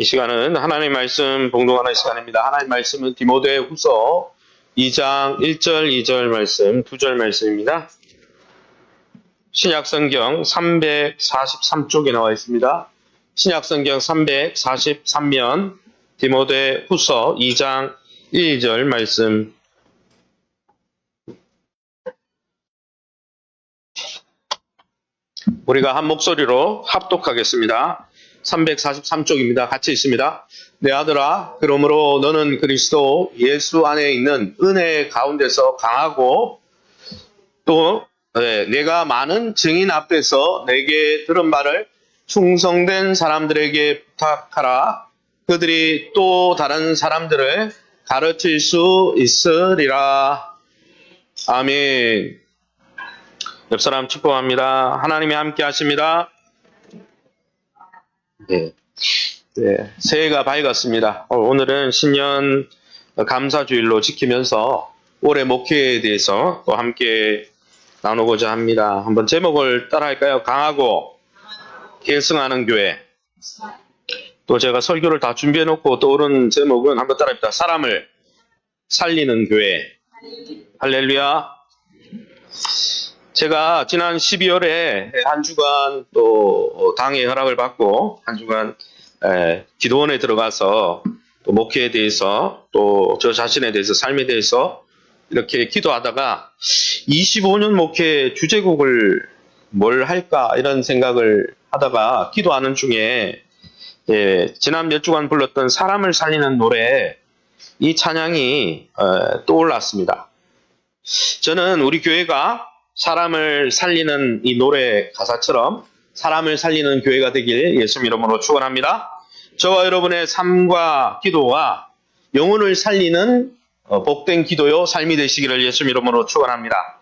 이 시간은 하나님의 말씀 봉독하는 시간입니다. 하나님의 말씀은 디모데후서 2장 1절, 2절 말씀, 2절 말씀입니다. 신약성경 343쪽에 나와 있습니다. 신약성경 343면 디모데후서 2장 1절 말씀. 우리가 한 목소리로 합독하겠습니다. 343쪽입니다. 같이 있습니다. 내 아들아, 그러므로 너는 그리스도 예수 안에 있는 은혜 가운데서 강하고 또 내가 많은 증인 앞에서 내게 들은 말을 충성된 사람들에게 부탁하라. 그들이 또 다른 사람들을 가르칠 수 있으리라. 아멘. 옆 사람 축복합니다. 하나님이 함께 하십니다. 새해가 밝았습니다. 오늘은 신년 감사주일로 지키면서 올해 목회에 대해서 또 함께 나누고자 합니다. 한번 제목을 따라할까요? 강하고 계승하는 교회. 또 제가 설교를 다 준비해놓고 떠오른 제목은 한번 따라합니다. 사람을 살리는 교회. 할렐루야. 제가 지난 12월에 한 주간 또 당의 허락을 받고 한 주간 기도원에 들어가서 또 목회에 대해서 또 저 자신에 대해서 삶에 대해서 이렇게 기도하다가 25년 목회 주제곡을 뭘 할까 이런 생각을 하다가 기도하는 중에 지난 몇 주간 불렀던 사람을 살리는 노래 이 찬양이 떠올랐습니다. 저는 우리 교회가 사람을 살리는 이 노래 가사처럼 사람을 살리는 교회가 되길 예수 이름으로 축원합니다. 저와 여러분의 삶과 기도와 영혼을 살리는 복된 기도요 삶이 되시기를 예수 이름으로 축원합니다.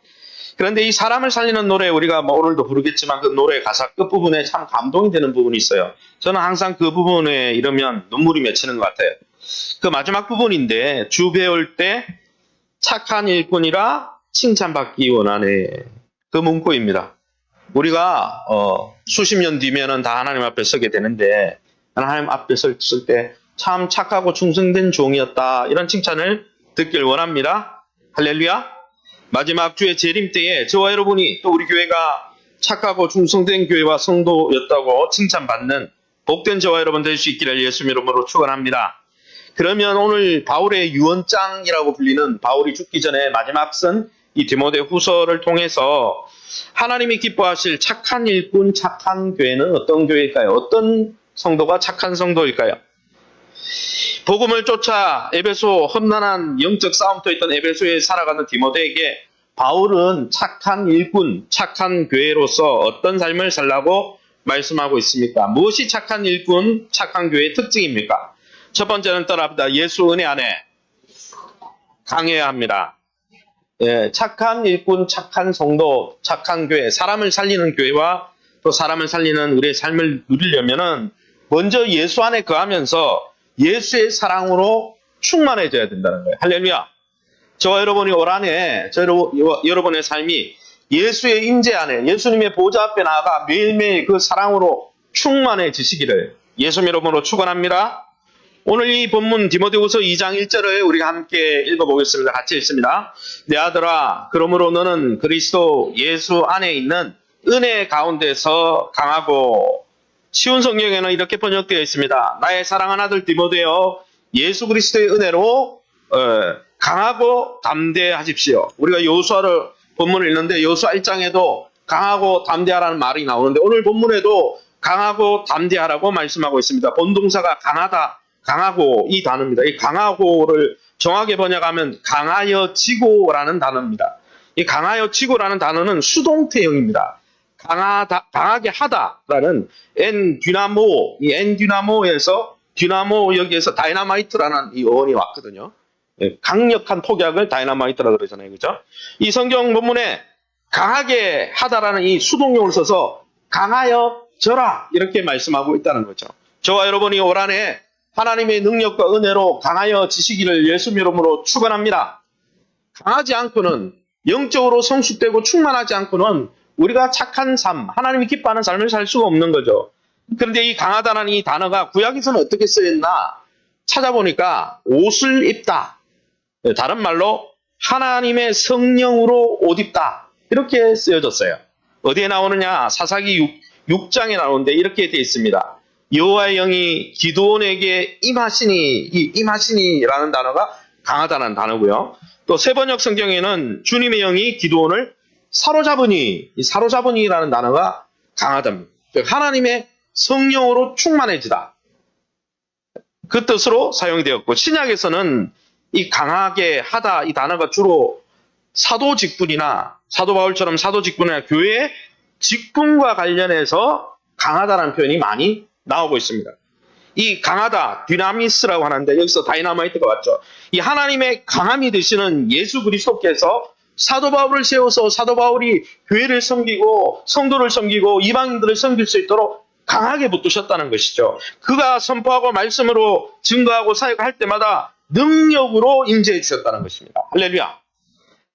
그런데 이 사람을 살리는 노래 우리가 오늘도 부르겠지만 그 노래 가사 끝부분에 참 감동이 되는 부분이 있어요. 저는 항상 그 부분에 이르면 눈물이 맺히는 것 같아요. 그 마지막 부분인데 주 배울 때 착한 일꾼이라 칭찬받기 원하네. 그 문구입니다. 우리가 수십 년 뒤면은 다 하나님 앞에 서게 되는데 하나님 앞에 설 때 참 착하고 충성된 종이었다. 이런 칭찬을 듣길 원합니다. 할렐루야. 마지막 주의 재림 때에 저와 여러분이 또 우리 교회가 착하고 충성된 교회와 성도였다고 칭찬받는 복된 저와 여러분 될 수 있기를 예수 이름으로 축원합니다. 그러면 오늘 바울의 유언장이라고 불리는 바울이 죽기 전에 마지막 쓴 이 디모데후서를 통해서 하나님이 기뻐하실 착한 일꾼, 착한 교회는 어떤 교회일까요? 어떤 성도가 착한 성도일까요? 복음을 쫓아 에베소 험난한 영적 싸움터 있던 에베소에 살아가는 디모데에게 바울은 착한 일꾼, 착한 교회로서 어떤 삶을 살라고 말씀하고 있습니까? 무엇이 착한 일꾼, 착한 교회의 특징입니까? 첫 번째는 따라합니다. 예수 은혜 안에 강해야 합니다. 착한 일꾼, 착한 성도, 착한 교회, 사람을 살리는 교회와 또 사람을 살리는 우리의 삶을 누리려면은 먼저 예수 안에 거하면서 예수의 사랑으로 충만해져야 된다는 거예요. 할렐루야. 저와 여러분이 올 한해 여러분의 삶이 예수의 임재 안에 예수님의 보좌 앞에 나아가 매일매일 그 사랑으로 충만해지시기를 예수 이름으로 축원합니다. 오늘 이 본문 디모데후서 2장 1절을 우리가 함께 읽어보겠습니다. 같이 읽습니다. 내 아들아, 그러므로 너는 그리스도 예수 안에 있는 은혜 가운데서 강하고 쉬운 성경에는 이렇게 번역되어 있습니다. 나의 사랑하는 아들 디모데여, 예수 그리스도의 은혜로 강하고 담대하십시오. 우리가 여호수아를 본문을 읽는데 여호수아 1장에도 강하고 담대하라는 말이 나오는데 오늘 본문에도 강하고 담대하라고 말씀하고 있습니다. 본동사가 강하다, 강하고 이 단어입니다. 이 강하고를 정확하게 번역하면 강하여지고라는 단어입니다. 이 강하여지고라는 단어는 수동태형입니다. 강하게 하다라는 엔디나모, 이 엔디나모에서 디나모 여기에서 다이나마이트라는 이 어원이 왔거든요. 강력한 폭약을 다이나마이트라 그러잖아요. 그죠? 이 성경 본문에 강하게 하다라는 이 수동용을 써서 강하여져라 이렇게 말씀하고 있다는 거죠. 저와 여러분이 올 한해 하나님의 능력과 은혜로 강하여지시기를 예수 이름으로 축원합니다. 강하지 않고는 영적으로 성숙되고 충만하지 않고는 우리가 착한 삶, 하나님이 기뻐하는 삶을 살 수가 없는 거죠. 그런데 이 강하다는 이 단어가 구약에서는 어떻게 쓰였나 찾아보니까 옷을 입다. 다른 말로 하나님의 성령으로 옷 입다. 이렇게 쓰여졌어요. 어디에 나오느냐? 사사기 6장에 나오는데 이렇게 되어 있습니다. 여호와의 영이 기드온에게 임하시니, 이 임하시니라는 단어가 강하다는 단어고요. 또 세번역 성경에는 주님의 영이 기드온을 사로잡으니, 이 사로잡으니라는 단어가 강하답니다. 즉 하나님의 성령으로 충만해지다. 그 뜻으로 사용되었고, 신약에서는 이 강하게 하다 이 단어가 주로 사도 직분이나 사도 바울처럼 사도 직분이나 교회의 직분과 관련해서 강하다라는 표현이 많이 나오고 있습니다. 이 강하다, 디나미스라고 하는데 여기서 다이나마이트가 왔죠. 이 하나님의 강함이 되시는 예수 그리스도께서 사도 바울을 세워서 사도 바울이 교회를 섬기고 성도를 섬기고 이방인들을 섬길 수 있도록 강하게 붙드셨다는 것이죠. 그가 선포하고 말씀으로 증거하고 사역할 때마다 능력으로 임재해 주셨다는 것입니다. 할렐루야.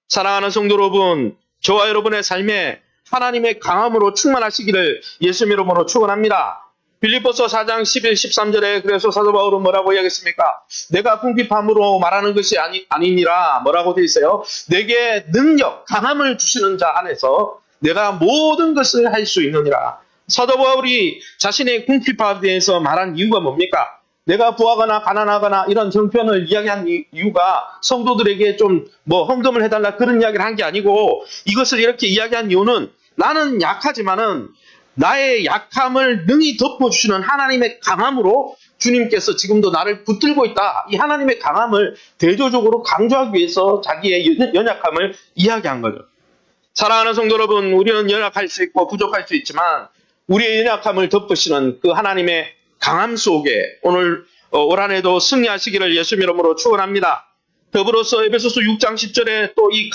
사랑하는 성도 여러분, 저와 여러분의 삶에 하나님의 강함으로 충만하시기를 예수 이름으로 축원합니다. 빌립보서 4장 11, 13절에 그래서 사도 바울은 뭐라고 이야기했습니까? 내가 궁핍함으로 말하는 것이 아니니라 뭐라고 되어 있어요? 내게 능력, 강함을 주시는 자 안에서 내가 모든 것을 할 수 있느니라. 사도 바울이 자신의 궁핍함에 대해서 말한 이유가 뭡니까? 내가 부하거나 가난하거나 이런 형편을 이야기한 이유가 성도들에게 좀 헌금을 해달라 그런 이야기를 한 게 아니고 이것을 이렇게 이야기한 이유는 나는 약하지만은 나의 약함을 능히 덮어주시는 하나님의 강함으로 주님께서 지금도 나를 붙들고 있다. 이 하나님의 강함을 대조적으로 강조하기 위해서 자기의 연약함을 이야기한 거죠. 사랑하는 성도 여러분, 우리는 연약할 수 있고 부족할 수 있지만 우리의 연약함을 덮으시는 그 하나님의 강함 속에 오늘 올 한해도 승리하시기를 예수 이름으로 축원합니다. 더불어서 에베소서 6장 10절에 또 이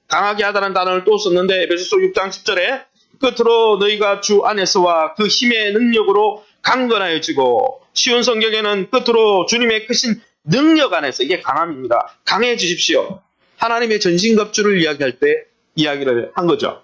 강하게 하다는 단어를 또 썼는데 에베소서 6장 10절에 끝으로 너희가 주 안에서와 그 힘의 능력으로 강건하여지고, 쉬운 성경에는 끝으로 주님의 크신 능력 안에서, 이게 강함입니다. 강해지십시오. 하나님의 전신갑주를 이야기할 때 이야기를 한 거죠.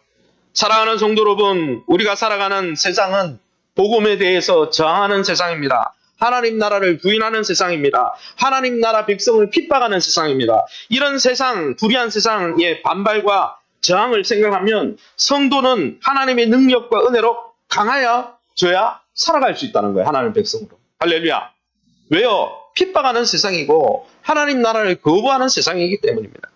사랑하는 성도 여러분, 우리가 살아가는 세상은 복음에 대해서 저항하는 세상입니다. 하나님 나라를 부인하는 세상입니다. 하나님 나라 백성을 핍박하는 세상입니다. 이런 세상, 불의한 세상의 반발과 저항을 생각하면 성도는 하나님의 능력과 은혜로 강하여져야 살아갈 수 있다는 거예요. 하나님 백성으로. 할렐루야. 왜요? 핍박하는 세상이고 하나님 나라를 거부하는 세상이기 때문입니다.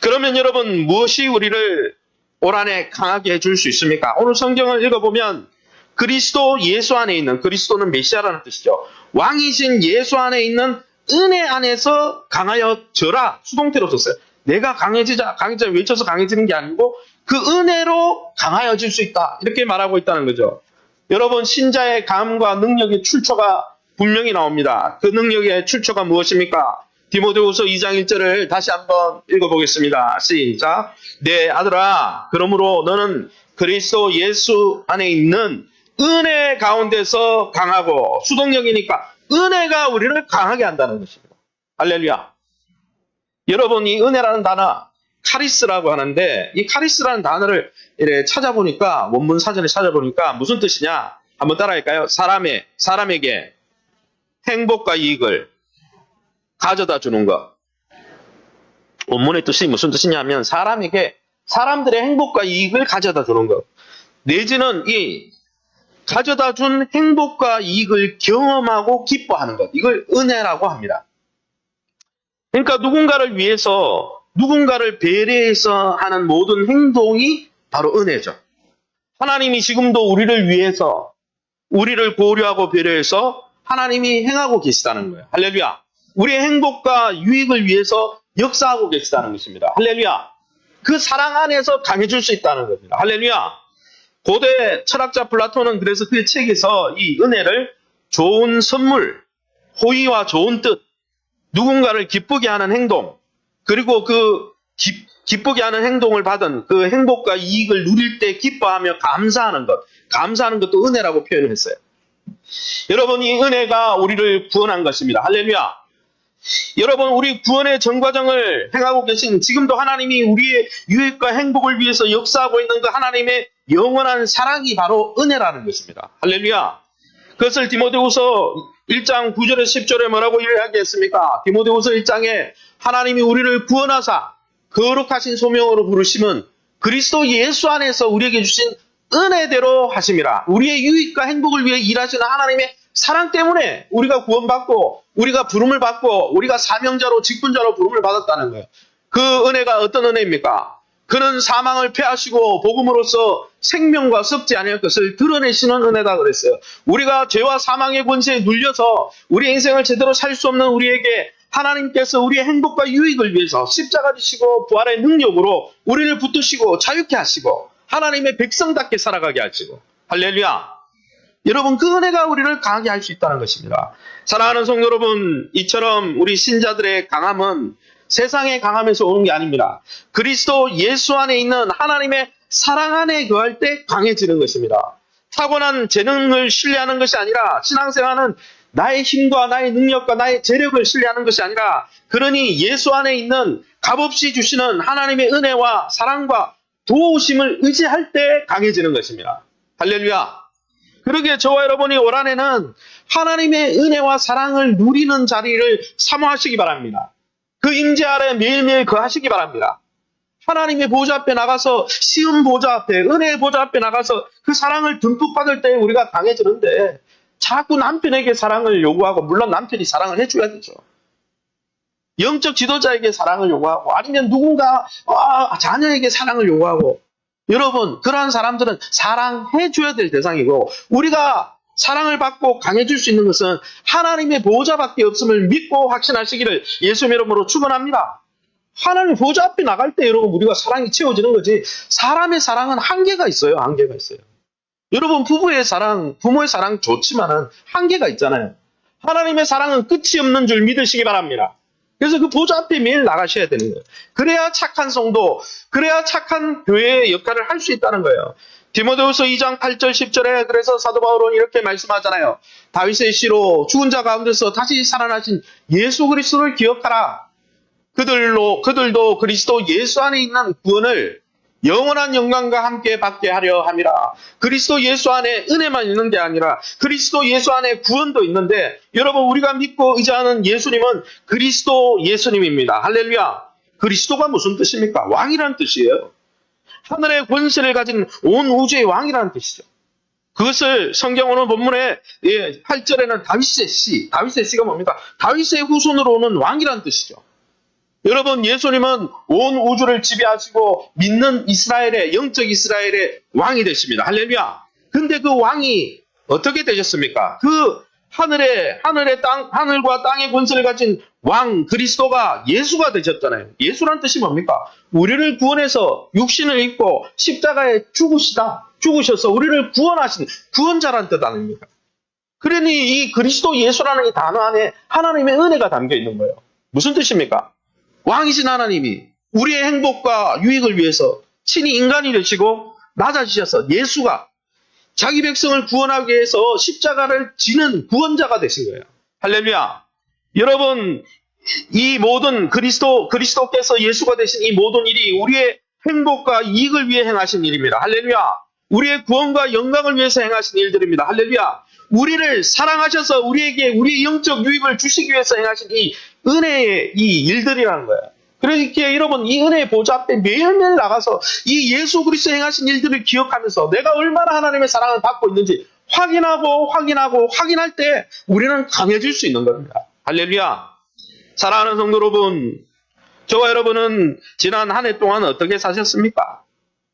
그러면 여러분, 무엇이 우리를 올 한해 강하게 해줄 수 있습니까? 오늘 성경을 읽어보면 그리스도 예수 안에 있는, 그리스도는 메시아라는 뜻이죠. 왕이신 예수 안에 있는 은혜 안에서 강하여져라. 수동태로 썼어요. 내가 강해지자 외쳐서 강해지는 게 아니고 그 은혜로 강하여질 수 있다. 이렇게 말하고 있다는 거죠. 여러분, 신자의 감과 능력의 출처가 분명히 나옵니다. 그 능력의 출처가 무엇입니까? 디모데후서 2장 1절을 다시 한번 읽어보겠습니다. 시작. 내 아들아, 그러므로 너는 그리스도 예수 안에 있는 은혜 가운데서 강하고, 수동력이니까 은혜가 우리를 강하게 한다는 것입니다. 할렐루야. 여러분, 이 은혜라는 단어 카리스라고 하는데, 이 카리스라는 단어를 이렇게 찾아보니까, 원문 사전에 찾아보니까 무슨 뜻이냐? 한번 따라할까요? 사람에게 행복과 이익을 가져다 주는 것. 원문의 뜻이 무슨 뜻이냐면 사람들의 행복과 이익을 가져다 주는 것. 내지는 이 가져다 준 행복과 이익을 경험하고 기뻐하는 것. 이걸 은혜라고 합니다. 그러니까 누군가를 위해서, 누군가를 배려해서 하는 모든 행동이 바로 은혜죠. 하나님이 지금도 우리를 위해서, 우리를 고려하고 배려해서 하나님이 행하고 계시다는 거예요. 할렐루야. 우리의 행복과 유익을 위해서 역사하고 계시다는 것입니다. 할렐루야. 그 사랑 안에서 강해질 수 있다는 겁니다. 할렐루야. 고대 철학자 플라톤은 그래서 그의 책에서 이 은혜를 좋은 선물, 호의와 좋은 뜻, 누군가를 기쁘게 하는 행동, 그리고 그 기쁘게 하는 행동을 받은 그 행복과 이익을 누릴 때 기뻐하며 감사하는 것도 은혜라고 표현을 했어요. 여러분, 이 은혜가 우리를 구원한 것입니다. 할렐루야. 여러분, 우리 구원의 전과정을 행하고 계신, 지금도 하나님이 우리의 유익과 행복을 위해서 역사하고 있는 그 하나님의 영원한 사랑이 바로 은혜라는 것입니다. 할렐루야. 그것을 디모데후서 1장 9절에 10절에 뭐라고 이야기했습니까? 디모데후서 1장에 하나님이 우리를 구원하사 거룩하신 소명으로 부르심은 그리스도 예수 안에서 우리에게 주신 은혜대로 하심이라. 우리의 유익과 행복을 위해 일하시는 하나님의 사랑 때문에 우리가 구원받고 우리가 부름을 받고 우리가 사명자로 직분자로 부름을 받았다는 거예요. 그 은혜가 어떤 은혜입니까? 그는 사망을 패하시고 복음으로써 생명과 썩지 아니할 것을 드러내시는 은혜다 그랬어요. 우리가 죄와 사망의 권세에 눌려서 우리 인생을 제대로 살 수 없는 우리에게 하나님께서 우리의 행복과 유익을 위해서 십자가 지시고 부활의 능력으로 우리를 붙드시고 자유케 하시고 하나님의 백성답게 살아가게 하시고 할렐루야. 여러분 그 은혜가 우리를 강하게 할 수 있다는 것입니다. 사랑하는 성도 여러분, 이처럼 우리 신자들의 강함은 세상의 강함에서 오는 게 아닙니다. 그리스도 예수 안에 있는 하나님의 사랑 안에 거할 때 강해지는 것입니다. 타고난 재능을 신뢰하는 것이 아니라 신앙생활은 나의 힘과 나의 능력과 나의 재력을 신뢰하는 것이 아니라 그러니 예수 안에 있는 값없이 주시는 하나님의 은혜와 사랑과 도우심을 의지할 때 강해지는 것입니다. 할렐루야. 그러기에 저와 여러분이 올 한해는 하나님의 은혜와 사랑을 누리는 자리를 사모하시기 바랍니다. 그 임재 아래 매일매일 거하시기 바랍니다. 하나님의 보좌 앞에 나가서 시은 보좌 앞에 은혜의 보좌 앞에 나가서 그 사랑을 듬뿍 받을 때 우리가 강해지는데 자꾸 남편에게 사랑을 요구하고 물론 남편이 사랑을 해줘야 되죠. 영적 지도자에게 사랑을 요구하고 아니면 누군가 자녀에게 사랑을 요구하고 여러분 그러한 사람들은 사랑해줘야 될 대상이고 우리가 사랑을 받고 강해질 수 있는 것은 하나님의 보호자밖에 없음을 믿고 확신하시기를 예수 이름으로 축원합니다. 하나님 보호자 앞에 나갈 때 여러분 우리가 사랑이 채워지는 거지 사람의 사랑은 한계가 있어요. 한계가 있어요. 여러분 부부의 사랑, 부모의 사랑 좋지만은 한계가 있잖아요. 하나님의 사랑은 끝이 없는 줄 믿으시기 바랍니다. 그래서 그 보좌 앞에 매일 나가셔야 되는 거예요. 그래야 착한 성도, 그래야 착한 교회의 역할을 할 수 있다는 거예요. 디모데후서 2장 8절 10절에 그래서 사도 바울은 이렇게 말씀하잖아요. 다윗의 시로 죽은 자 가운데서 다시 살아나신 예수 그리스도를 기억하라. 그들도 그리스도 예수 안에 있는 구원을 영원한 영광과 함께 받게 하려 함이라. 그리스도 예수 안에 은혜만 있는 게 아니라 그리스도 예수 안에 구원도 있는데 여러분 우리가 믿고 의지하는 예수님은 그리스도 예수님입니다. 할렐루야. 그리스도가 무슨 뜻입니까? 왕이라는 뜻이에요. 하늘의 권세를 가진 온 우주의 왕이라는 뜻이죠. 그것을 성경 오늘 본문에 8절에는 다윗의 씨가 뭡니까? 다윗의 후손으로 오는 왕이라는 뜻이죠. 여러분 예수님은 온 우주를 지배하시고 믿는 이스라엘의 영적 이스라엘의 왕이 되십니다. 할렐루야. 근데 그 왕이 어떻게 되셨습니까? 그 하늘과 땅의 권세를 가진 왕 그리스도가 예수가 되셨잖아요. 예수란 뜻이 뭡니까? 우리를 구원해서 육신을 입고 십자가에 죽으셔서 우리를 구원하신 구원자란 뜻 아닙니까? 그러니 이 그리스도 예수라는 이 단어 안에 하나님의 은혜가 담겨 있는 거예요. 무슨 뜻입니까? 왕이신 하나님이 우리의 행복과 유익을 위해서 친히 인간이 되시고 낮아지셔서 예수가 자기 백성을 구원하기 위해서 십자가를 지는 구원자가 되신 거예요. 할렐루야. 여러분 이 모든 그리스도께서 예수가 되신 이 모든 일이 우리의 행복과 이익을 위해 행하신 일입니다. 할렐루야. 우리의 구원과 영광을 위해서 행하신 일들입니다. 할렐루야. 우리를 사랑하셔서 우리에게 우리의 영적 유익을 주시기 위해서 행하신 이 은혜의 이 일들이라는 거예요. 그러니까 여러분 이 은혜의 보좌 앞에 매일매일 나가서 이 예수 그리스도 행하신 일들을 기억하면서 내가 얼마나 하나님의 사랑을 받고 있는지 확인할 때 우리는 강해질 수 있는 겁니다. 할렐루야. 사랑하는 성도 여러분, 저와 여러분은 지난 한 해 동안 어떻게 사셨습니까?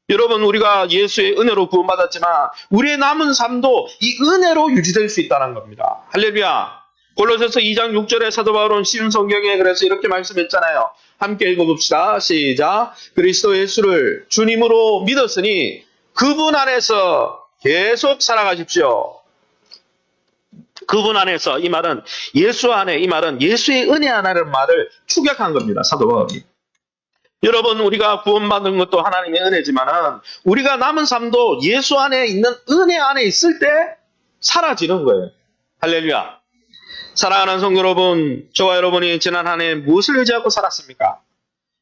여러분 우리가 예수의 은혜로 구원받았지만 우리의 남은 삶도 이 은혜로 유지될 수 있다는 겁니다. 할렐루야. 골로새서 2장 6절에 사도 바울은 쉬운 성경에 그래서 이렇게 말씀했잖아요. 함께 읽어봅시다. 시작. 그리스도 예수를 주님으로 믿었으니 그분 안에서 계속 살아가십시오. 그분 안에서 이 말은 예수 안에 이 말은 예수의 은혜 안에라는 말을 축약한 겁니다. 사도 바울이. 여러분 우리가 구원받은 것도 하나님의 은혜지만 우리가 남은 삶도 예수 안에 있는 은혜 안에 있을 때 사라지는 거예요. 할렐루야. 사랑하는 성도 여러분, 저와 여러분이 지난 한 해 무엇을 의지하고 살았습니까?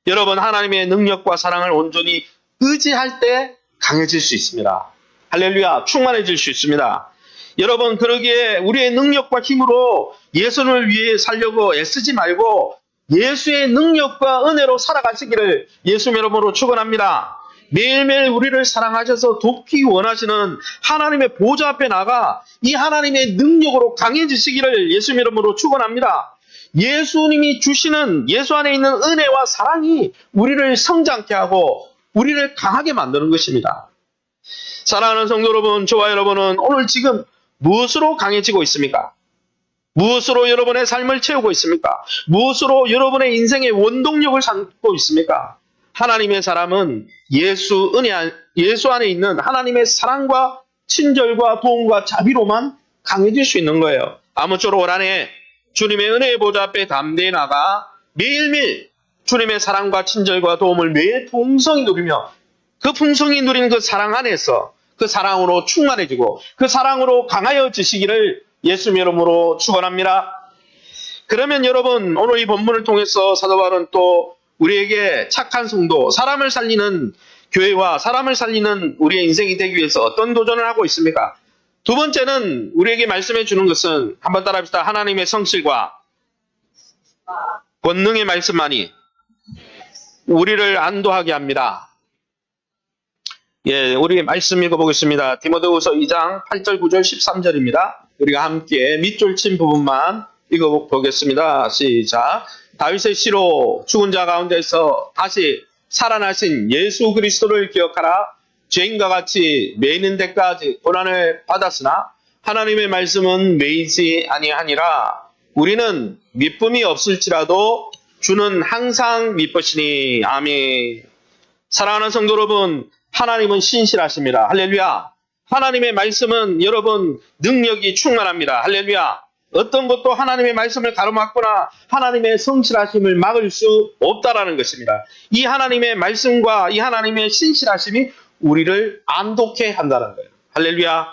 여러분 하나님의 능력과 사랑을 온전히 의지할 때 강해질 수 있습니다. 할렐루야. 충만해질 수 있습니다. 여러분, 그러기에 우리의 능력과 힘으로 예수님을 위해 살려고 애쓰지 말고 예수의 능력과 은혜로 살아가시기를 예수님 이름으로 축원합니다. 매일매일 우리를 사랑하셔서 돕기 원하시는 하나님의 보좌 앞에 나가 이 하나님의 능력으로 강해지시기를 예수님 이름으로 축원합니다. 예수님이 주시는 예수 안에 있는 은혜와 사랑이 우리를 성장케 하고 우리를 강하게 만드는 것입니다. 사랑하는 성도 여러분, 저와 여러분은 오늘 지금 무엇으로 강해지고 있습니까? 무엇으로 여러분의 삶을 채우고 있습니까? 무엇으로 여러분의 인생의 원동력을 삼고 있습니까? 하나님의 사람은 예수 안에 있는 하나님의 사랑과 친절과 도움과 자비로만 강해질 수 있는 거예요. 아무쪼록 올 한해 주님의 은혜의 보좌 앞에 담대히 나가 매일매일 주님의 사랑과 친절과 도움을 매일 풍성히 누리며 그 풍성히 누리는 그 사랑 안에서 그 사랑으로 충만해지고 그 사랑으로 강하여지시기를 예수님 이름으로 축원합니다. 그러면 여러분, 오늘 이 본문을 통해서 사도 바울은 또 우리에게 착한 성도, 사람을 살리는 교회와 사람을 살리는 우리의 인생이 되기 위해서 어떤 도전을 하고 있습니까? 두 번째는 우리에게 말씀해 주는 것은, 한번 따라합시다. 하나님의 성실과 권능의 말씀만이 우리를 안도하게 합니다. 예, 우리 말씀 읽어보겠습니다. 디모데후서 2장 8절, 9절, 13절입니다. 우리가 함께 밑줄 친 부분만 읽어보겠습니다. 시작. 다윗의 시로 죽은 자 가운데서 다시 살아나신 예수 그리스도를 기억하라. 죄인과 같이 매이는 데까지 고난을 받았으나 하나님의 말씀은 매이지 아니하니라. 우리는 미쁨이 없을지라도 주는 항상 미쁘시니. 아멘. 사랑하는 성도 여러분, 하나님은 신실하십니다. 할렐루야. 하나님의 말씀은 여러분 능력이 충만합니다. 할렐루야. 어떤 것도 하나님의 말씀을 가로막거나 하나님의 성실하심을 막을 수 없다라는 것입니다. 이 하나님의 말씀과 이 하나님의 신실하심이 우리를 안독해 한다는 거예요. 할렐루야.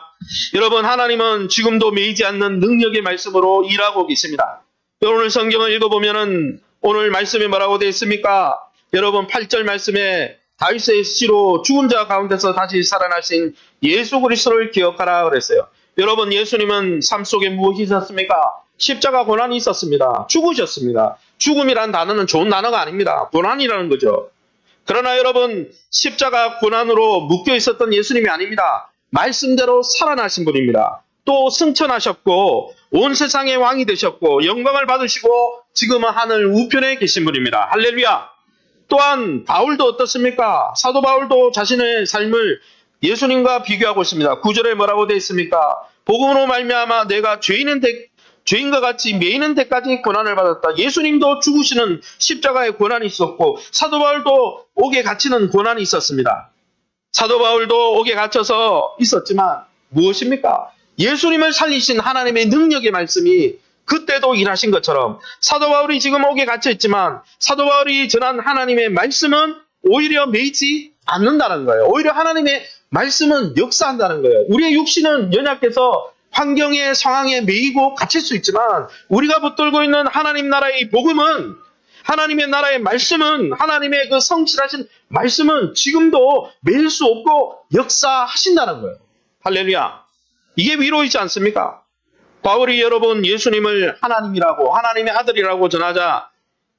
여러분, 하나님은 지금도 매이지 않는 능력의 말씀으로 일하고 계십니다. 오늘 성경을 읽어보면은 오늘 말씀이 뭐라고 되어 있습니까? 여러분 8절 말씀에 다윗의 시로 죽은 자 가운데서 다시 살아나신 예수 그리스도를 기억하라 그랬어요. 여러분, 예수님은 삶 속에 무엇이 있었습니까? 십자가 고난이 있었습니다. 죽으셨습니다. 죽음이란 단어는 좋은 단어가 아닙니다. 고난이라는 거죠. 그러나 여러분, 십자가 고난으로 묶여 있었던 예수님이 아닙니다. 말씀대로 살아나신 분입니다. 또 승천하셨고 온 세상의 왕이 되셨고 영광을 받으시고 지금은 하늘 우편에 계신 분입니다. 할렐루야. 또한 바울도 어떻습니까? 사도 바울도 자신의 삶을 예수님과 비교하고 있습니다. 9절에 뭐라고 되어 있습니까? 복음으로 말미암아 내가 죄인과 같이 매이는 데까지 고난을 받았다. 예수님도 죽으시는 십자가의 고난이 있었고 사도 바울도 옥에 갇히는 고난이 있었습니다. 사도 바울도 옥에 갇혀서 있었지만 무엇입니까? 예수님을 살리신 하나님의 능력의 말씀이 그때도 일하신 것처럼 사도 바울이 지금 옥에 갇혀 있지만 사도 바울이 전한 하나님의 말씀은 오히려 매이지 않는다는 거예요. 오히려 하나님의 말씀은 역사한다는 거예요. 우리의 육신은 연약해서 환경의 상황에 매이고 갇힐 수 있지만 우리가 붙들고 있는 하나님 나라의 복음은, 하나님의 나라의 말씀은, 하나님의 그 성실하신 말씀은 지금도 매일 수 없고 역사하신다는 거예요. 할렐루야. 이게 위로이지 않습니까? 바울이 여러분 예수님을 하나님이라고, 하나님의 아들이라고 전하자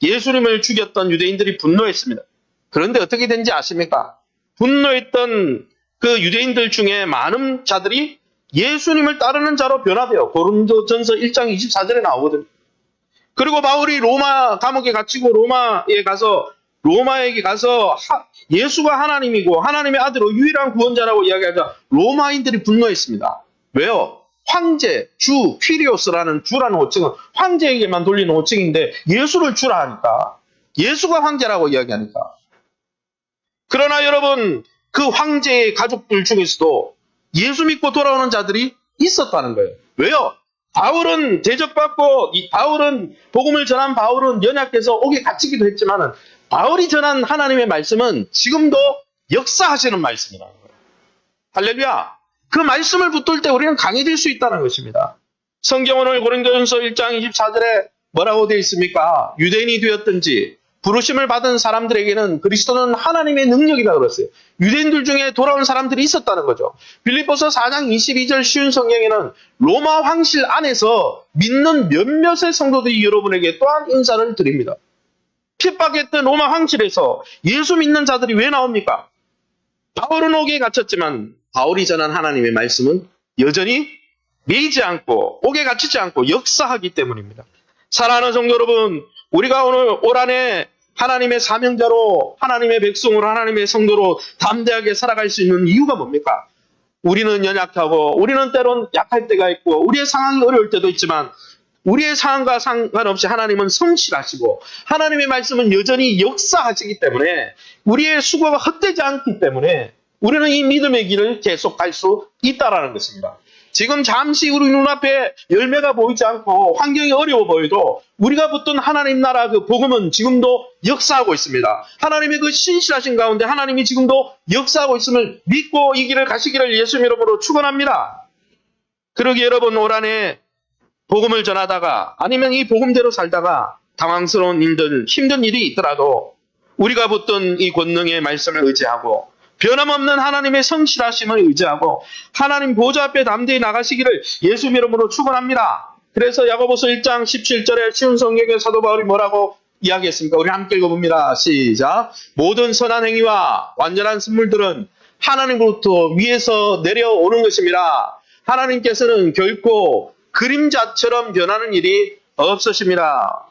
예수님을 죽였던 유대인들이 분노했습니다. 그런데 어떻게 된지 아십니까? 분노했던 그 유대인들 중에 많은 자들이 예수님을 따르는 자로 변화돼요. 고린도전서 1장 24절에 나오거든요. 그리고 바울이 로마 감옥에 갇히고 로마에게 가서 예수가 하나님이고 하나님의 아들로 유일한 구원자라고 이야기하자 로마인들이 분노했습니다. 왜요? 황제, 주, 퀴리오스라는 주라는 호칭은 황제에게만 돌리는 호칭인데 예수를 주라 하니까, 예수가 황제라고 이야기하니까. 그러나 여러분, 그 황제의 가족들 중에서도 예수 믿고 돌아오는 자들이 있었다는 거예요. 왜요? 바울은 대적받고, 복음을 전한 바울은 연약해서 옥에 갇히기도 했지만 바울이 전한 하나님의 말씀은 지금도 역사하시는 말씀이라는 거예요. 할렐루야. 그 말씀을 붙들 때 우리는 강해질 수 있다는 것입니다. 성경은 오늘 고린도전서 1장 24절에 뭐라고 되어 있습니까? 유대인이 되었든지 부르심을 받은 사람들에게는 그리스도는 하나님의 능력이다 그랬어요. 유대인들 중에 돌아온 사람들이 있었다는 거죠. 빌립보서 4장 22절 쉬운 성경에는 로마 황실 안에서 믿는 몇몇의 성도들이 여러분에게 또한 인사를 드립니다. 핍박했던 로마 황실에서 예수 믿는 자들이 왜 나옵니까? 바울은 옥에 갇혔지만 바울이 전한 하나님의 말씀은 여전히 매이지 않고 옥에 갇히지 않고 역사하기 때문입니다. 사랑하는 성도 여러분, 우리가 오늘 올 한해 하나님의 사명자로, 하나님의 백성으로, 하나님의 성도로 담대하게 살아갈 수 있는 이유가 뭡니까? 우리는 연약하고 우리는 때론 약할 때가 있고 우리의 상황이 어려울 때도 있지만 우리의 상황과 상관없이 하나님은 성실하시고 하나님의 말씀은 여전히 역사하시기 때문에 우리의 수고가 헛되지 않기 때문에 우리는 이 믿음의 길을 계속 갈 수 있다는 것입니다. 지금 잠시 우리 눈앞에 열매가 보이지 않고 환경이 어려워 보여도 우리가 붙든 하나님 나라 그 복음은 지금도 역사하고 있습니다. 하나님의 그 신실하신 가운데 하나님이 지금도 역사하고 있음을 믿고 이 길을 가시기를 예수 이름으로 축원합니다. 그러기에 여러분 올 한해 복음을 전하다가 아니면 이 복음대로 살다가 당황스러운 일들, 힘든 일이 있더라도 우리가 붙든 이 권능의 말씀을 의지하고 변함없는 하나님의 성실하심을 의지하고 하나님 보좌 앞에 담대히 나가시기를 예수 이름으로 축원합니다. 그래서 야고보서 1장 17절에 쉬운 성경의 사도 바울이 뭐라고 이야기했습니까? 우리 함께 읽어봅니다. 시작. 모든 선한 행위와 완전한 선물들은 하나님으로부터 위에서 내려오는 것입니다. 하나님께서는 결코 그림자처럼 변하는 일이 없으십니다.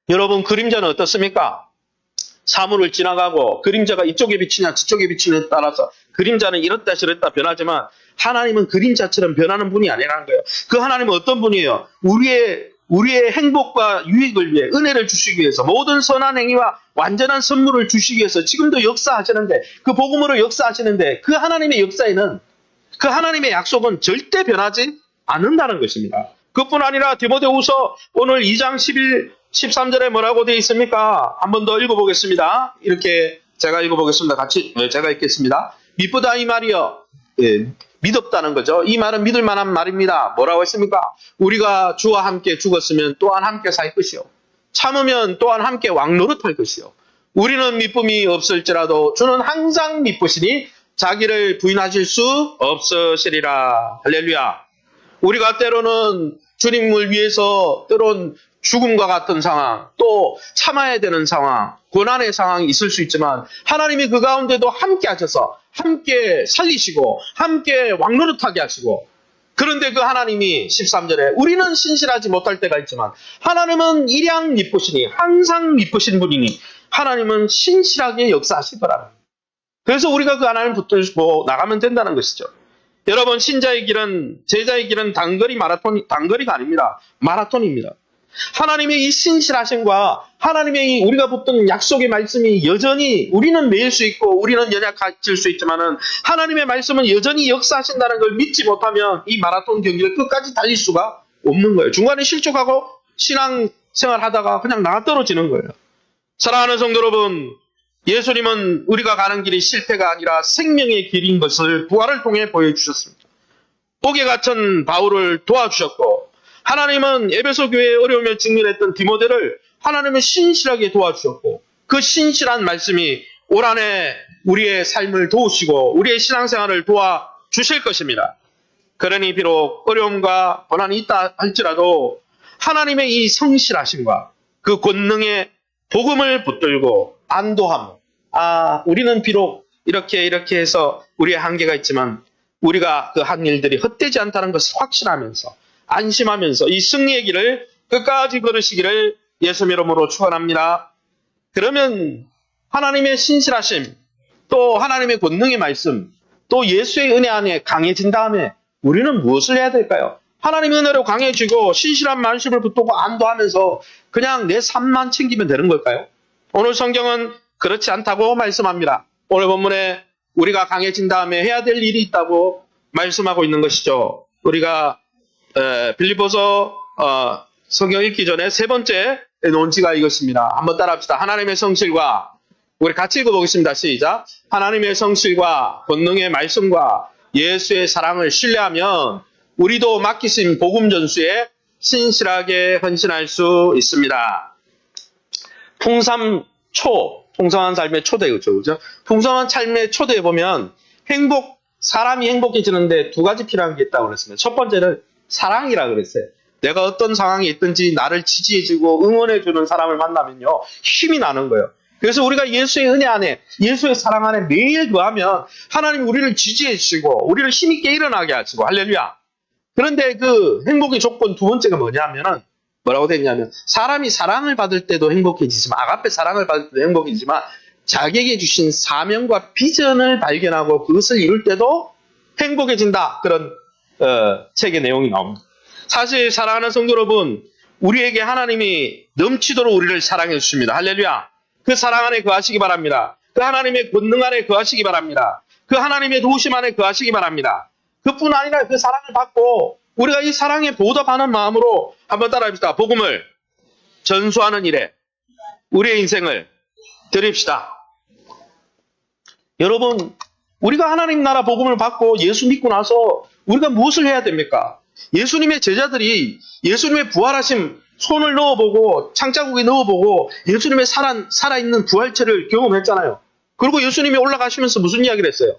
여러분, 그림자는 어떻습니까? 사물을 지나가고 그림자가 이쪽에 비치냐 저쪽에 비치냐에 따라서 그림자는 이렇다 저렇다 변하지만 하나님은 그림자처럼 변하는 분이 아니라는 거예요. 그 하나님은 어떤 분이에요? 우리의 행복과 유익을 위해 은혜를 주시기 위해서 모든 선한 행위와 완전한 선물을 주시기 위해서 지금도 역사하시는데 그 복음으로 역사하시는데 그 하나님의 역사에는 그 하나님의 약속은 절대 변하지 않는다는 것입니다. 그뿐 아니라 디모데후서 오늘 2장 13절에 뭐라고 되어 있습니까? 한 번 더 읽어보겠습니다. 이렇게 제가 읽어보겠습니다. 같이 제가 읽겠습니다. 미쁘다 이 말이요. 믿었다는 거죠. 이 말은 믿을 만한 말입니다. 뭐라고 했습니까? 우리가 주와 함께 죽었으면 또한 함께 살 것이요. 참으면 또한 함께 왕노릇할 것이요. 우리는 미쁨이 없을지라도 주는 항상 미쁘시니 자기를 부인하실 수 없으시리라. 할렐루야. 우리가 때로는 주님을 위해서 때론 죽음과 같은 상황, 또 참아야 되는 상황, 고난의 상황이 있을 수 있지만 하나님이 그 가운데도 함께 하셔서 함께 살리시고 함께 왕노릇하게 하시고 그런데 그 하나님이 13절에 우리는 신실하지 못할 때가 있지만 하나님은 일양 미쁘시니 항상 미쁘신 분이니 하나님은 신실하게 역사하실 거라는 거예요. 그래서 우리가 그 하나님을 붙들고 나가면 된다는 것이죠. 여러분 신자의 길은 제자의 길은 단거리가 아닙니다. 마라톤입니다. 하나님의 이 신실하심과 하나님의 이 우리가 붙든 약속의 말씀이 여전히 우리는 매일 수 있고 우리는 연약해질 수 있지만은 하나님의 말씀은 여전히 역사하신다는 걸 믿지 못하면 이 마라톤 경기를 끝까지 달릴 수가 없는 거예요. 중간에 실족하고 신앙생활 하다가 그냥 나가 떨어지는 거예요. 사랑하는 성도 여러분, 예수님은 우리가 가는 길이 실패가 아니라 생명의 길인 것을 부활을 통해 보여주셨습니다. 옥에 갇힌 바울을 도와주셨고 하나님은 에베소 교회의 어려움에 직면했던 디모데를 하나님은 신실하게 도와주셨고 그 신실한 말씀이 올 한해 우리의 삶을 도우시고 우리의 신앙생활을 도와주실 것입니다. 그러니 비록 어려움과 고난이 있다 할지라도 하나님의 이 성실하심과 그 권능의 복음을 붙들고 안도함. 우리는 비록 이렇게 해서 우리의 한계가 있지만 우리가 그 한 일들이 헛되지 않다는 것을 확신하면서 안심하면서 이 승리의 길을 끝까지 걸으시기를 예수 이름으로 축원합니다. 그러면 하나님의 신실하심, 또 하나님의 권능의 말씀, 또 예수의 은혜 안에 강해진 다음에 우리는 무엇을 해야 될까요? 하나님의 은혜로 강해지고 신실한 말씀을 붙들고 안도하면서 그냥 내 삶만 챙기면 되는 걸까요? 오늘 성경은 그렇지 않다고 말씀합니다. 오늘 본문에 우리가 강해진 다음에 해야 될 일이 있다고 말씀하고 있는 것이죠. 우리가 빌립보서 성경 읽기 전에 세 번째 논지가 이것입니다. 한번 따라합시다. 하나님의 성실과 우리 같이 읽어보겠습니다. 시작. 하나님의 성실과 권능의 말씀과 예수의 사랑을 신뢰하면 우리도 맡기신 복음 전수에 신실하게 헌신할 수 있습니다. 풍성한 삶의 초대였죠. 그죠? 풍성한 삶의 초대에 보면 사람이 행복해지는데 두 가지 필요한 게 있다고 그랬습니다. 첫 번째는 사랑이라고 그랬어요. 내가 어떤 상황에 있든지 나를 지지해주고 응원해주는 사람을 만나면요, 힘이 나는 거예요. 그래서 우리가 예수의 은혜 안에, 예수의 사랑 안에 매일 거하면 하나님이 우리를 지지해주시고 우리를 힘있게 일어나게 하시고, 할렐루야. 그런데 그 행복의 조건 두 번째가 뭐냐면은, 뭐라고 됐냐면, 사람이 사랑을 받을 때도 행복해지지만, 아가페 사랑을 받을 때도 행복해지지만, 자기에게 주신 사명과 비전을 발견하고 그것을 이룰 때도 행복해진다. 그런 책의 내용이 나옵니다. 사실 사랑하는 성도 여러분, 우리에게 하나님이 넘치도록 우리를 사랑해 주십니다. 할렐루야. 그 사랑 안에 거하시기 바랍니다. 그 하나님의 권능 안에 거하시기 바랍니다. 그 하나님의 도우심 안에 거하시기 바랍니다. 그뿐 아니라 그 사랑을 받고 우리가 이 사랑에 보답하는 마음으로 한번 따라합시다. 복음을 전수하는 일에 우리의 인생을 드립시다. 여러분, 우리가 하나님 나라 복음을 받고 예수 믿고 나서 우리가 무엇을 해야 됩니까? 예수님의 제자들이 예수님의 부활하심 손을 넣어보고 창자국에 넣어보고 예수님의 살아있는 부활체를 경험했잖아요. 그리고 예수님이 올라가시면서 무슨 이야기를 했어요?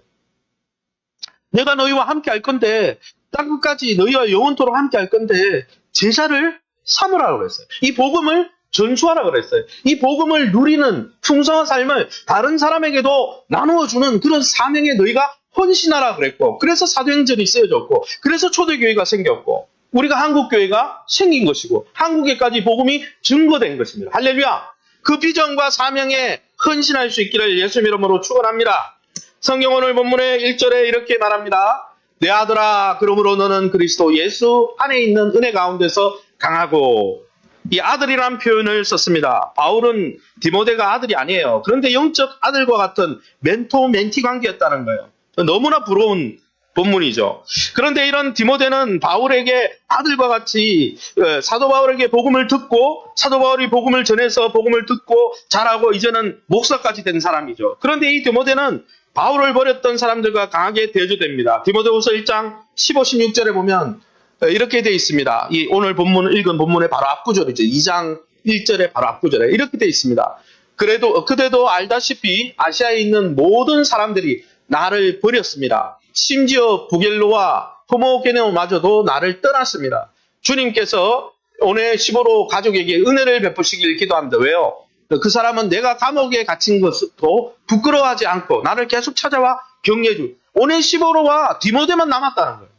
내가 너희와 함께 할 건데, 땅끝까지 너희와 영원토록 함께 할 건데 제자를 삼으라고 그랬어요. 이 복음을 전수하라고 그랬어요. 이 복음을 누리는 풍성한 삶을 다른 사람에게도 나누어주는 그런 사명에 너희가 헌신하라고 그랬고, 그래서 사도행전이 쓰여졌고, 그래서 초대교회가 생겼고, 우리가 한국교회가 생긴 것이고, 한국에까지 복음이 증거된 것입니다. 할렐루야! 그 비전과 사명에 헌신할 수 있기를 예수님 이름으로 축원합니다. 성경 오늘 본문의 1절에 이렇게 말합니다. 내 아들아, 그러므로 너는 그리스도 예수 안에 있는 은혜 가운데서 강하고, 이 아들이란 표현을 썼습니다. 바울은 디모데가 아들이 아니에요. 그런데 영적 아들과 같은 멘토-멘티 관계였다는 거예요. 너무나 부러운 본문이죠. 그런데 이런 디모데는 바울에게 아들과 같이 사도 바울에게 복음을 듣고 사도 바울이 복음을 전해서 복음을 듣고 자라고 이제는 목사까지 된 사람이죠. 그런데 이 디모데는 바울을 버렸던 사람들과 강하게 대조됩니다. 디모데후서 1장 15, 16절에 보면 이렇게 되어 있습니다. 이 오늘 본문 읽은 본문의 바로 앞구절이죠. 2장 1절의 바로 앞구절에 이렇게 되어 있습니다. 그대도 알다시피 아시아에 있는 모든 사람들이 나를 버렸습니다. 심지어 부겔로와 호모게네오마저도 나를 떠났습니다. 주님께서 오네시모로 가족에게 은혜를 베푸시길 기도합니다. 왜요? 그 사람은 내가 감옥에 갇힌 것도 부끄러워하지 않고 나를 계속 찾아와 격려해주고, 오네시모로와 디모데만 남았다는 거예요.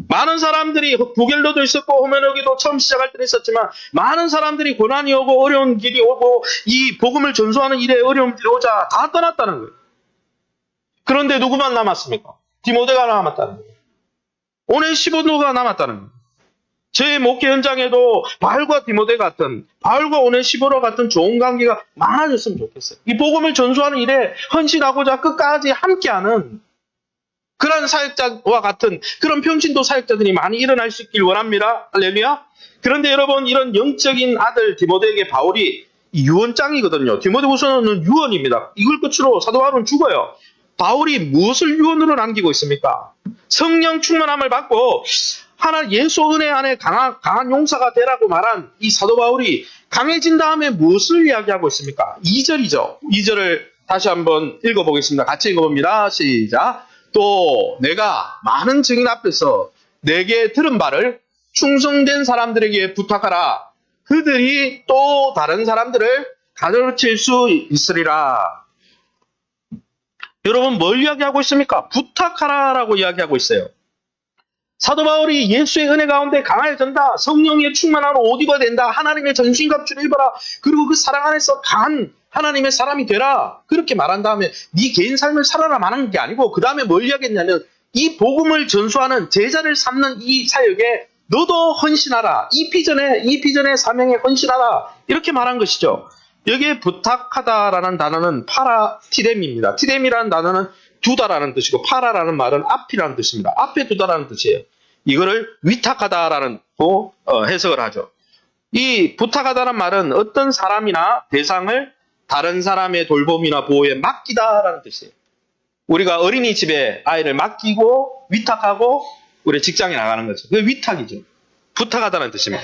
많은 사람들이, 부겔로도 있었고 호메노기도 처음 시작할 때는 있었지만, 많은 사람들이 고난이 오고 어려운 길이 오고 이 복음을 전수하는 일에 어려움들이 오자 다 떠났다는 거예요. 그런데 누구만 남았습니까? 디모데가 남았다는 거예요. 오네시모로가 남았다는 거예요. 제 목회 현장에도 바울과 디모데 같은, 바울과 오네시모로 같은 좋은 관계가 많아졌으면 좋겠어요. 이 복음을 전수하는 일에 헌신하고자 끝까지 함께하는 그런 사역자와 같은 그런 평신도 사역자들이 많이 일어날 수 있길 원합니다. 할렐루야. 그런데 여러분, 이런 영적인 아들 디모데에게 바울이 유언장이거든요. 디모데후서는 유언입니다. 이걸 끝으로 사도 바울은 죽어요. 바울이 무엇을 유언으로 남기고 있습니까? 성령 충만함을 받고 예수 은혜 안에 강한 용사가 되라고 말한 이 사도 바울이 강해진 다음에 무엇을 이야기하고 있습니까? 2절이죠. 2절을 다시 한번 읽어보겠습니다. 같이 읽어봅니다. 시작. 또 내가 많은 증인 앞에서 내게 들은 바를 충성된 사람들에게 부탁하라. 그들이 또 다른 사람들을 가르칠 수 있으리라. 여러분, 뭘 이야기하고 있습니까? 부탁하라라고 이야기하고 있어요. 사도 바울이 예수의 은혜 가운데 강하여진다. 성령의 충만함으로 옷 입어야 된다. 하나님의 전신갑주를 입어라. 그리고 그 사랑 안에서 강한 하나님의 사람이 되라. 그렇게 말한 다음에 네 개인 삶을 살아라 말하는 게 아니고, 그 다음에 뭘 이야기했냐면 이 복음을 전수하는 제자를 삼는 이 사역에 너도 헌신하라. 이 비전의 사명에 헌신하라. 이렇게 말한 것이죠. 여기에 부탁하다라는 단어는 파라티뎀입니다. 티뎀이라는 단어는 두다라는 뜻이고, 파라라는 말은 앞이라는 뜻입니다. 앞에 두다라는 뜻이에요. 이거를 위탁하다라는 해석을 하죠. 이 부탁하다는 말은 어떤 사람이나 대상을 다른 사람의 돌봄이나 보호에 맡기다라는 뜻이에요. 우리가 어린이집에 아이를 맡기고 위탁하고 우리 직장에 나가는 거죠. 그게 위탁이죠. 부탁하다는 뜻입니다.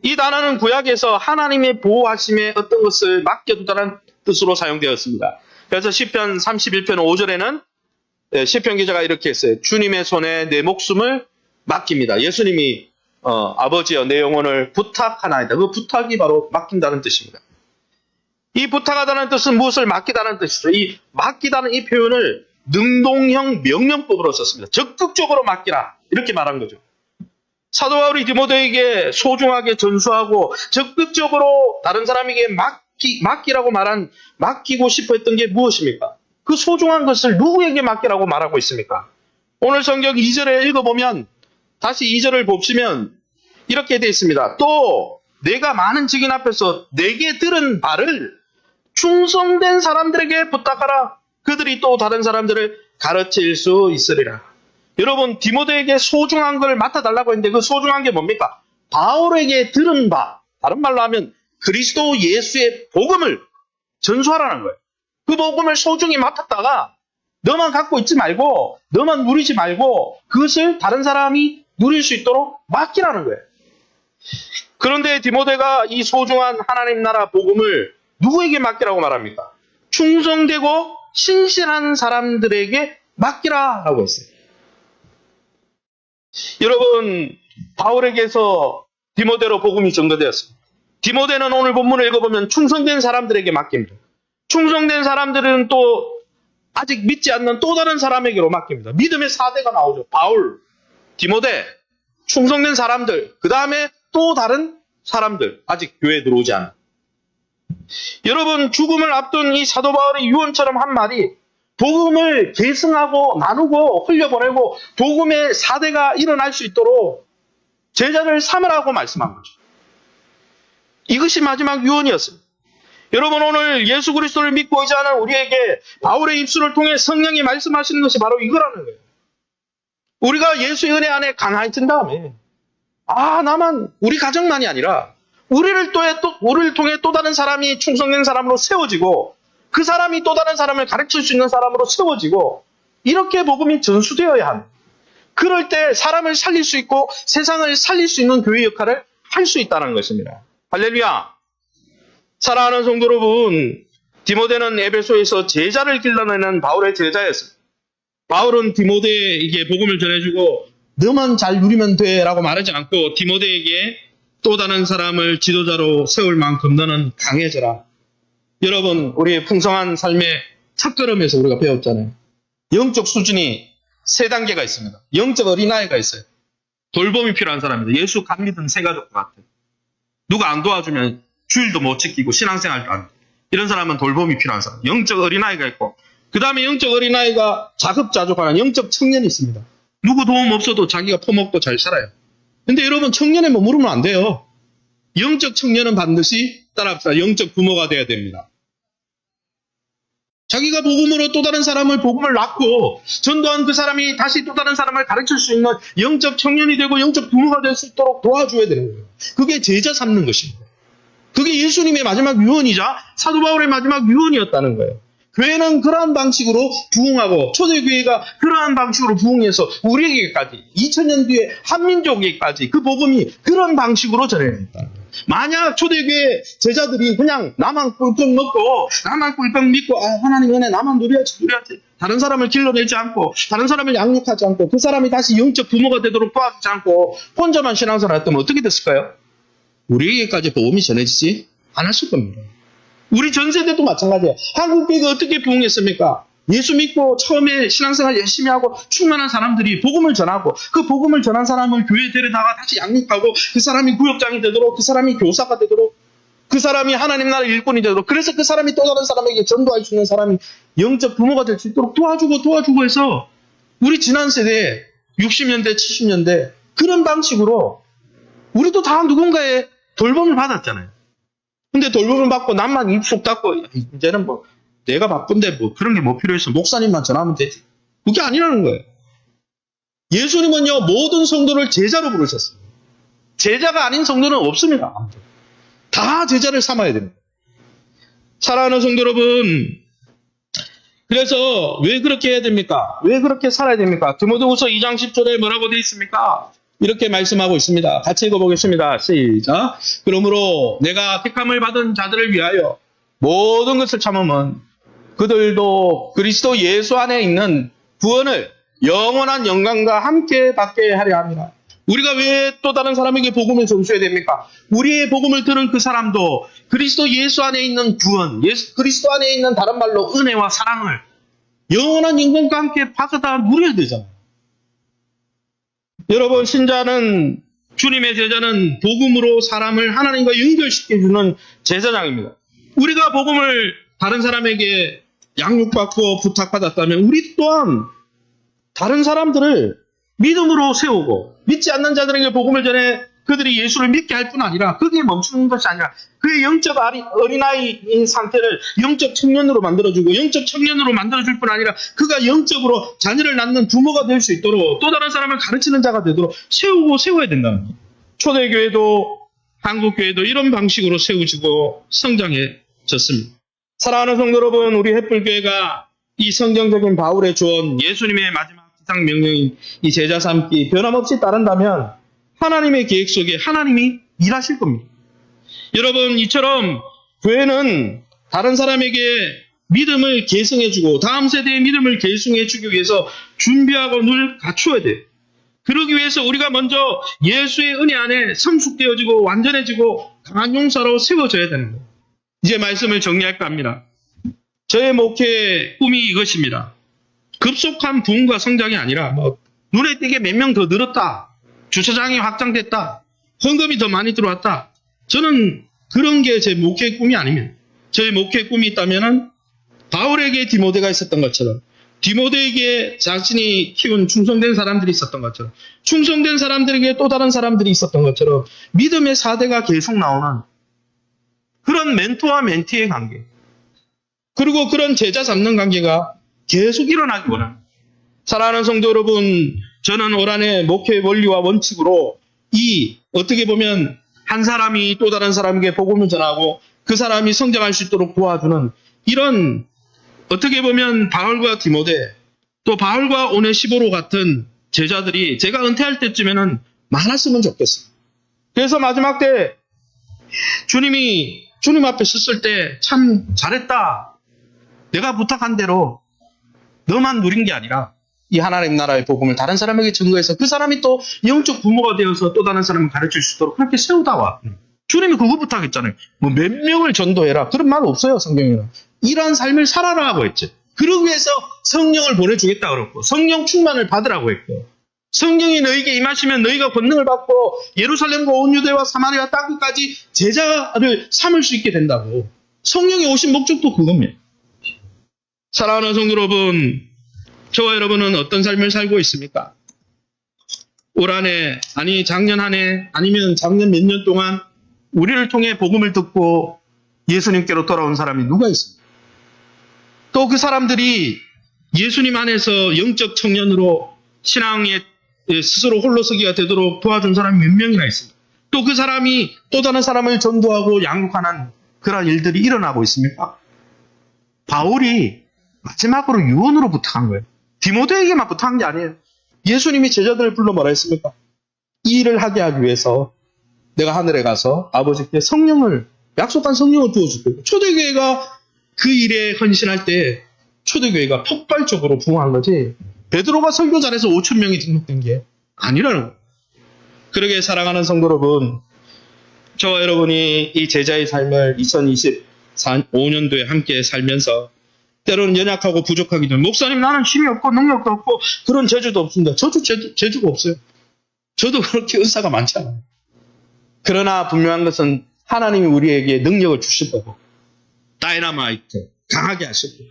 이 단어는 구약에서 하나님의 보호하심에 어떤 것을 맡겨두다는 뜻으로 사용되었습니다. 그래서 시편 31편 5절에는 시편 기자가 이렇게 했어요. 주님의 손에 내 목숨을 맡깁니다. 예수님이 아버지여 내 영혼을 부탁하나이다. 그 부탁이 바로 맡긴다는 뜻입니다. 이 부탁하다는 뜻은 무엇을 맡기다는 뜻이죠. 이 맡기다는 이 표현을 능동형 명령법으로 썼습니다. 적극적으로 맡기라 이렇게 말한 거죠. 사도 바울이 디모데에게 소중하게 전수하고 적극적으로 다른 사람에게 맡기라고 말한 맡기고 싶어 했던 게 무엇입니까? 그 소중한 것을 누구에게 맡기라고 말하고 있습니까? 오늘 성경 2절에 읽어보면 다시 2절을 보시면 이렇게 되어 있습니다. 또 내가 많은 증인 앞에서 내게 들은 바를 충성된 사람들에게 부탁하라. 그들이 또 다른 사람들을 가르칠 수 있으리라. 여러분 디모데에게 소중한 걸 맡아달라고 했는데 그 소중한 게 뭡니까? 바울에게 들은 바, 다른 말로 하면 그리스도 예수의 복음을 전수하라는 거예요. 그 복음을 소중히 맡았다가 너만 갖고 있지 말고 너만 누리지 말고 그것을 다른 사람이 누릴 수 있도록 맡기라는 거예요. 그런데 디모데가 이 소중한 하나님 나라 복음을 누구에게 맡기라고 말합니까? 충성되고 신실한 사람들에게 맡기라라고 했어요. 여러분 바울에게서 디모데로 복음이 전가되었습니다. 디모데는 오늘 본문을 읽어보면 충성된 사람들에게 맡깁니다. 충성된 사람들은 또 아직 믿지 않는 또 다른 사람에게로 맡깁니다. 믿음의 4대가 나오죠. 바울, 디모데, 충성된 사람들, 그 다음에 또 다른 사람들, 아직 교회에 들어오지 않은. 여러분 죽음을 앞둔 이 사도 바울의 유언처럼 한 말이 복음을 계승하고 나누고 흘려보내고 복음의 4대가 일어날 수 있도록 제자를 삼으라고 말씀한 거죠. 이것이 마지막 유언이었습니다. 여러분 오늘 예수 그리스도를 믿고 의지하는 우리에게 바울의 입술을 통해 성령이 말씀하시는 것이 바로 이거라는 거예요. 우리가 예수의 은혜 안에 강해진 다음에 나만 우리 가정만이 아니라 우리를 통해 또 다른 사람이 충성된 사람으로 세워지고 그 사람이 또 다른 사람을 가르칠 수 있는 사람으로 세워지고 이렇게 복음이 전수되어야 합니다. 그럴 때 사람을 살릴 수 있고 세상을 살릴 수 있는 교회 역할을 할 수 있다는 것입니다. 할렐루야. 사랑하는 성도 여러분, 디모데는 에베소에서 제자를 길러내는 바울의 제자였습니다. 바울은 디모데에게 복음을 전해주고 너만 잘 누리면 돼 라고 말하지 않고 디모데에게 또 다른 사람을 지도자로 세울 만큼 너는 강해져라. 여러분 우리의 풍성한 삶의 첫걸음에서 우리가 배웠잖아요. 영적 수준이 3단계가 있습니다. 영적 어린아이가 있어요. 돌봄이 필요한 사람입니다. 예수 감 믿은 새 가족 같아요. 누가 안 도와주면 주일도 못 지키고 신앙생활도 안 돼. 이런 사람은 돌봄이 필요한 사람. 영적 어린아이가 있고 그 다음에 영적 어린아이가 자급자족하는 영적 청년이 있습니다. 누구 도움 없어도 자기가 퍼먹고 잘 살아요. 근데 여러분 청년에 머무르면 안 돼요. 영적 청년은 반드시 따라합시다. 영적 부모가 돼야 됩니다. 자기가 복음으로 또 다른 사람을 복음을 낳고 전도한 그 사람이 다시 또 다른 사람을 가르칠 수 있는 영적 청년이 되고 영적 부모가 될 수 있도록 도와줘야 되는 거예요. 그게 제자 삼는 것입니다. 그게 예수님의 마지막 유언이자 사도 바울의 마지막 유언이었다는 거예요. 교회는 그러한 방식으로 부흥하고 초대교회가 그러한 방식으로 부흥해서 우리에게까지 2000년 뒤에 한민족에게까지 그 복음이 그런 방식으로 전해졌다. 만약 초대교회 제자들이 그냥 나만 꿀꺽 먹고 나만 꿀꺽 믿고 하나님 은혜 나만 누려야지 다른 사람을 길러내지 않고 다른 사람을 양육하지 않고 그 사람이 다시 영적 부모가 되도록 도와주지 않고 혼자만 신앙생활 했다면 어떻게 됐을까요? 우리에게까지 복음이 전해지지 않았을 겁니다. 우리 전 세대도 마찬가지예요. 한국교회가 어떻게 부흥했습니까? 예수 믿고 처음에 신앙생활 열심히 하고 충만한 사람들이 복음을 전하고 그 복음을 전한 사람을 교회에 데려다가 다시 양육하고 그 사람이 구역장이 되도록 그 사람이 교사가 되도록 그 사람이 하나님 나라 일꾼이 되도록 그래서 그 사람이 또 다른 사람에게 전도할 수 있는 사람이 영적 부모가 될 수 있도록 도와주고 해서 우리 지난 세대 60년대 70년대 그런 방식으로 우리도 다 누군가의 돌봄을 받았잖아요. 근데 돌봄을 받고 남만 입속 닫고 이제는 뭐 내가 바쁜데 뭐 그런 게 뭐 필요해서 목사님만 전하면 되지. 그게 아니라는 거예요. 예수님은요 모든 성도를 제자로 부르셨어요. 제자가 아닌 성도는 없습니다. 다 제자를 삼아야 됩니다. 사랑하는 성도 여러분, 그래서 왜 그렇게 해야 됩니까? 왜 그렇게 살아야 됩니까? 디모데후서 2장 10절에 뭐라고 되어 있습니까? 이렇게 말씀하고 있습니다. 같이 읽어보겠습니다. 시작. 그러므로 내가 택함을 받은 자들을 위하여 모든 것을 참으면 그들도 그리스도 예수 안에 있는 구원을 영원한 영광과 함께 받게 하려 합니다. 우리가 왜 또 다른 사람에게 복음을 전수해야 됩니까? 우리의 복음을 들은 그 사람도 그리스도 예수 안에 있는 구원, 그리스도 안에 있는 다른 말로 은혜와 사랑을 영원한 영광과 함께 받아다 누려야 되잖아요. 여러분, 신자는, 주님의 제자는 복음으로 사람을 하나님과 연결시켜주는 제사장입니다. 우리가 복음을 다른 사람에게 양육받고 부탁받았다면 우리 또한 다른 사람들을 믿음으로 세우고 믿지 않는 자들에게 복음을 전해 그들이 예수를 믿게 할 뿐 아니라 거기에 멈추는 것이 아니라 그의 영적 어린아이인 상태를 영적 청년으로 만들어주고 영적 청년으로 만들어줄 뿐 아니라 그가 영적으로 자녀를 낳는 부모가 될 수 있도록 또 다른 사람을 가르치는 자가 되도록 세워야 된다는 거예요. 초대교회도 한국교회도 이런 방식으로 세워지고 성장해졌습니다. 사랑하는 성도 여러분, 우리 햇불교회가 이 성경적인 바울의 조언, 예수님의 마지막 기상 명령인 이 제자 삼기 변함없이 따른다면 하나님의 계획 속에 하나님이 일하실 겁니다. 여러분, 이처럼 교회는 다른 사람에게 믿음을 계승해주고 다음 세대의 믿음을 계승해주기 위해서 준비하고 늘 갖추어야 돼요. 그러기 위해서 우리가 먼저 예수의 은혜 안에 성숙되어지고 완전해지고 강한 용사로 세워져야 되는 거예요. 이제 말씀을 정리할까 합니다. 저의 목회 꿈이 이것입니다. 급속한 부흥과 성장이 아니라 눈에 띄게 몇 명 더 늘었다. 주차장이 확장됐다. 헌금이 더 많이 들어왔다. 저는 그런 게 제 목회의 꿈이 아닙니다. 저의 목회의 꿈이 있다면 바울에게 디모데가 있었던 것처럼 디모데에게 자신이 키운 충성된 사람들이 있었던 것처럼 충성된 사람들에게 또 다른 사람들이 있었던 것처럼 믿음의 사대가 계속 나오는 그런 멘토와 멘티의 관계, 그리고 그런 제자 잡는 관계가 계속 일어나기 원합니다. 사랑하는 성도 여러분, 저는 올 한해 목회의 원리와 원칙으로 어떻게 보면 한 사람이 또 다른 사람에게 복음을 전하고 그 사람이 성장할 수 있도록 도와주는 이런, 어떻게 보면 바울과 디모데, 또 바울과 오네시보로 같은 제자들이 제가 은퇴할 때쯤에는 많았으면 좋겠어요. 그래서 마지막 때 주님 앞에 섰을 때 참 잘했다. 내가 부탁한 대로 너만 누린 게 아니라 이 하나님 나라의 복음을 다른 사람에게 증거해서 그 사람이 또 영적 부모가 되어서 또 다른 사람을 가르칠 수 있도록 그렇게 세우다 와. 주님이 그거 부탁했잖아요. 몇 명을 전도해라. 그런 말 없어요, 성경에는. 이러한 삶을 살아라 하고 했죠. 그러기 위해서 성령을 보내주겠다 그랬고, 성령 충만을 받으라고 했고, 성령이 너희에게 임하시면 너희가 권능을 받고 예루살렘과 온 유대와 사마리아 땅끝까지 제자를 삼을 수 있게 된다고. 성령이 오신 목적도 그겁니다. 사랑하는 성도 여러분, 저와 여러분은 어떤 삶을 살고 있습니까? 올 한해, 아니 작년 한 해, 아니면 작년 몇 년 동안 우리를 통해 복음을 듣고 예수님께로 돌아온 사람이 누가 있습니까? 또 그 사람들이 예수님 안에서 영적 청년으로 신앙에 스스로 홀로서기가 되도록 도와준 사람이 몇 명이나 있습니까? 또 그 사람이 또 다른 사람을 전도하고 양육하는 그런 일들이 일어나고 있습니까? 바울이 마지막으로 유언으로 부탁한 거예요. 디모데에게만 부탁한 게 아니에요. 예수님이 제자들을 불러 뭐라 했습니까? 이 일을 하게 하기 위해서 내가 하늘에 가서 아버지께 약속한 성령을 부어줄게. 초대교회가 그 일에 헌신할 때 초대교회가 폭발적으로 부흥한 거지, 베드로가 설교 잘해서 5,000명이 등록된 게 아니라는 거예요. 그러게 사랑하는 성도 여러분, 저와 여러분이 이 제자의 삶을 2025년도에 함께 살면서 때로는 연약하고 부족하기도 해요. 목사님, 나는 힘이 없고 능력도 없고 그런 재주도 없습니다. 저도 재주가 없어요. 저도 그렇게 은사가 많지 않아요. 그러나 분명한 것은 하나님이 우리에게 능력을 주실 거고 다이너마이트 강하게 하실 거고,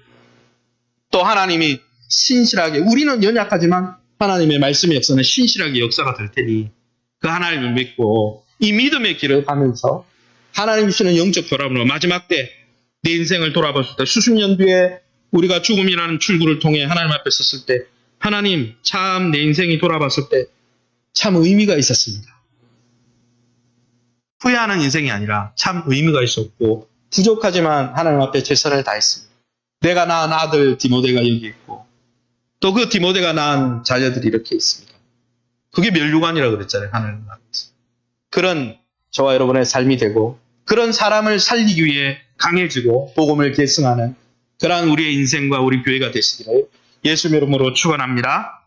또 하나님이 신실하게, 우리는 연약하지만 하나님의 말씀의 역사는 신실하게 역사가 될 테니 그 하나님을 믿고 이 믿음의 길을 가면서 하나님 주시는 영적 결함으로 마지막 때 내 인생을 돌아봤을 때, 수십 년 뒤에 우리가 죽음이라는 출구를 통해 하나님 앞에 섰을 때, 하나님, 참 내 인생이 돌아봤을 때 참 의미가 있었습니다. 후회하는 인생이 아니라 참 의미가 있었고, 부족하지만 하나님 앞에 최선을 다했습니다. 내가 낳은 아들 디모데가 여기 있고, 또 그 디모데가 낳은 자녀들이 이렇게 있습니다. 그게 멸류관이라고 그랬잖아요. 하늘 나라에서. 그런 저와 여러분의 삶이 되고 그런 사람을 살리기 위해 강해지고 복음을 계승하는 그러한 우리의 인생과 우리 교회가 되시기를 예수 이름으로 축원합니다.